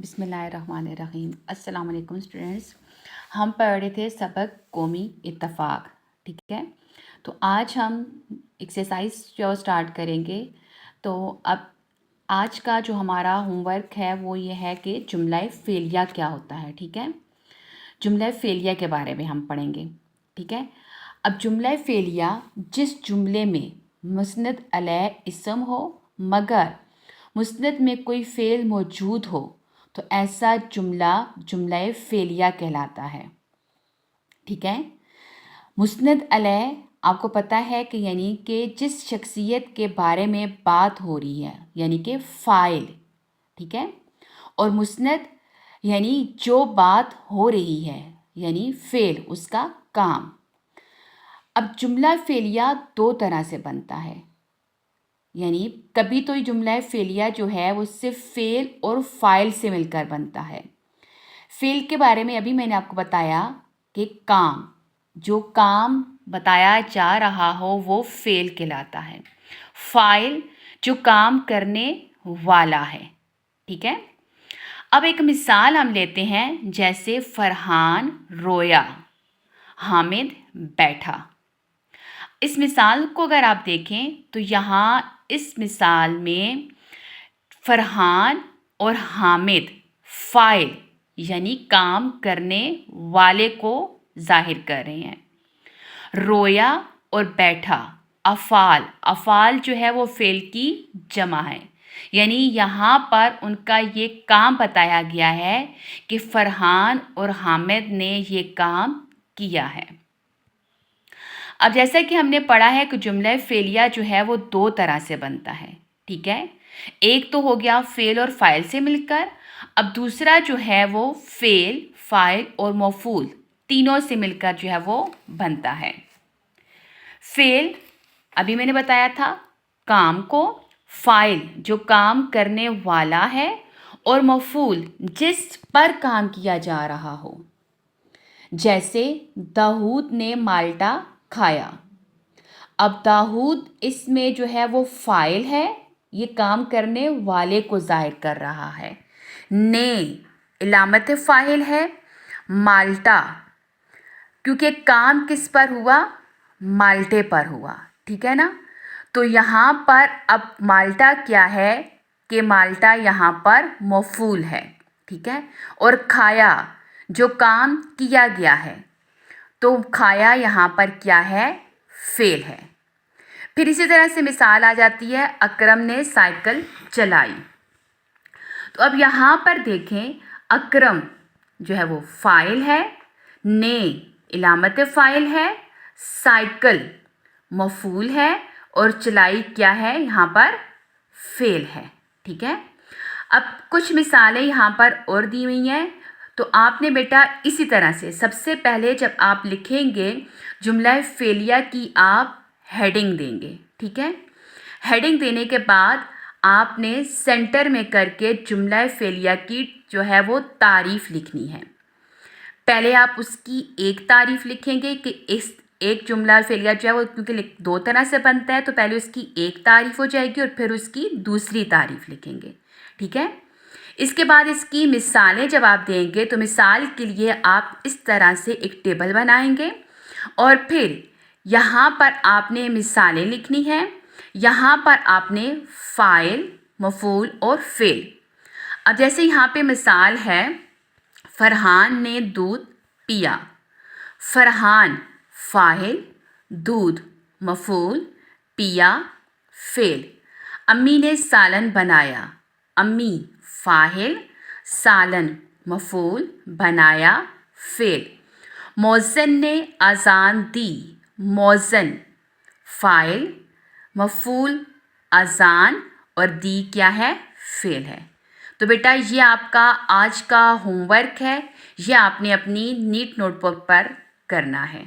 بسم اللہ الرحمن الرحیم۔ السلام علیکم اسٹوڈنٹس، ہم پڑھ رہے تھے سبق قومی اتفاق، ٹھیک ہے؟ تو آج ہم ایکسرسائز جو سٹارٹ کریں گے۔ تو اب آج کا جو ہمارا ہوم ورک ہے وہ یہ ہے کہ جملہ فعلیہ کیا ہوتا ہے، ٹھیک ہے؟ جملہ فعلیہ کے بارے میں ہم پڑھیں گے، ٹھیک ہے؟ اب جملہ فعلیہ جس جملے میں مسند علیہ اسم ہو مگر مسند میں کوئی فعل موجود ہو تو ایسا جملہ فعلیہ کہلاتا ہے، ٹھیک ہے؟ مسند علیہ آپ کو پتہ ہے کہ یعنی کہ جس شخصیت کے بارے میں بات ہو رہی ہے، یعنی کہ فاعل، ٹھیک ہے؟ اور مسند یعنی جو بات ہو رہی ہے، یعنی فعل، اس کا کام۔ اب جملہ فعلیہ دو طرح سے بنتا ہے، یعنی کبھی تو یہ جملہ فعلیہ جو ہے وہ صرف فعل اور فاعل سے مل کر بنتا ہے۔ فعل کے بارے میں ابھی میں نے آپ کو بتایا کہ کام، جو کام بتایا جا رہا ہو وہ فعل کہلاتا ہے۔ فاعل جو کام کرنے والا ہے، ٹھیک ہے؟ اب ایک مثال ہم لیتے ہیں، جیسے فرحان رویا، حامد بیٹھا۔ اس مثال کو اگر آپ دیکھیں تو یہاں اس مثال میں فرحان اور حامد فاعل یعنی کام کرنے والے کو ظاہر کر رہے ہیں۔ رویا اور بیٹھا افعال جو ہے وہ فعل کی جمع ہے، یعنی یہاں پر ان کا یہ کام بتایا گیا ہے کہ فرحان اور حامد نے یہ کام کیا ہے۔ اب جیسا کہ ہم نے پڑھا ہے کہ جملہ فعلیہ جو ہے وہ دو طرح سے بنتا ہے، ٹھیک ہے؟ ایک تو ہو گیا فعل اور فاعل سے مل کر، اب دوسرا جو ہے وہ فعل، فاعل اور مفعول تینوں سے مل کر جو ہے وہ بنتا ہے۔ فعل ابھی میں نے بتایا تھا کام کو، فاعل جو کام کرنے والا ہے، اور مفعول جس پر کام کیا جا رہا ہو، جیسے داؤد نے مالٹا کھایا۔ اب داؤد اس میں جو ہے وہ فاعل ہے، یہ کام کرنے والے کو ظاہر کر رہا ہے۔ نے علامت فاعل ہے، مالٹا کیونکہ کام کس پر ہوا؟ مالٹے پر ہوا، ٹھیک ہے نا؟ تو یہاں پر اب مالٹا کیا ہے کہ مالٹا یہاں پر مفعول ہے، ٹھیک ہے؟ اور کھایا جو کام کیا گیا ہے، تو کھایا یہاں پر کیا ہے؟ فعل ہے۔ پھر اسی طرح سے مثال آ جاتی ہے اکرم نے سائیکل چلائی۔ تو اب یہاں پر دیکھیں اکرم جو ہے وہ فاعل ہے، نے علامت فاعل ہے، سائیکل مفعول ہے، اور چلائی کیا ہے؟ یہاں پر فعل ہے، ٹھیک ہے؟ اب کچھ مثالیں یہاں پر اور دی ہوئی ہیں، تو آپ نے بیٹا اسی طرح سے سب سے پہلے جب آپ لکھیں گے جملہ فعلیہ کی آپ ہیڈنگ دیں گے، ٹھیک ہے؟ ہیڈنگ دینے کے بعد آپ نے سینٹر میں کر کے جملہ فعلیہ کی جو ہے وہ تعریف لکھنی ہے۔ پہلے آپ اس کی ایک تعریف لکھیں گے کہ ایک جملہ فعلیہ جو ہے وہ کیونکہ دو طرح سے بنتا ہے، تو پہلے اس کی ایک تعریف ہو جائے گی اور پھر اس کی دوسری تعریف لکھیں گے، ٹھیک ہے؟ اس کے بعد اس کی مثالیں جب آپ دیں گے تو مثال کے لیے آپ اس طرح سے ایک ٹیبل بنائیں گے، اور پھر یہاں پر آپ نے مثالیں لکھنی ہیں، یہاں پر آپ نے فاعل، مفعول اور فعل۔ اب جیسے یہاں پہ مثال ہے فرحان نے دودھ پیا۔ فرحان فاعل، دودھ مفعول، پیا فعل۔ امی نے سالن بنایا۔ امی فاعل، سالن مفعول، بنایا فعل۔ مؤذن نے اذان دی۔ مؤذن فاعل، مفعول اذان، اور دی کیا ہے؟ فعل ہے۔ تو بیٹا یہ آپ کا آج کا ہوم ورک ہے، یہ آپ نے اپنی نیٹ نوٹ بک پر کرنا ہے۔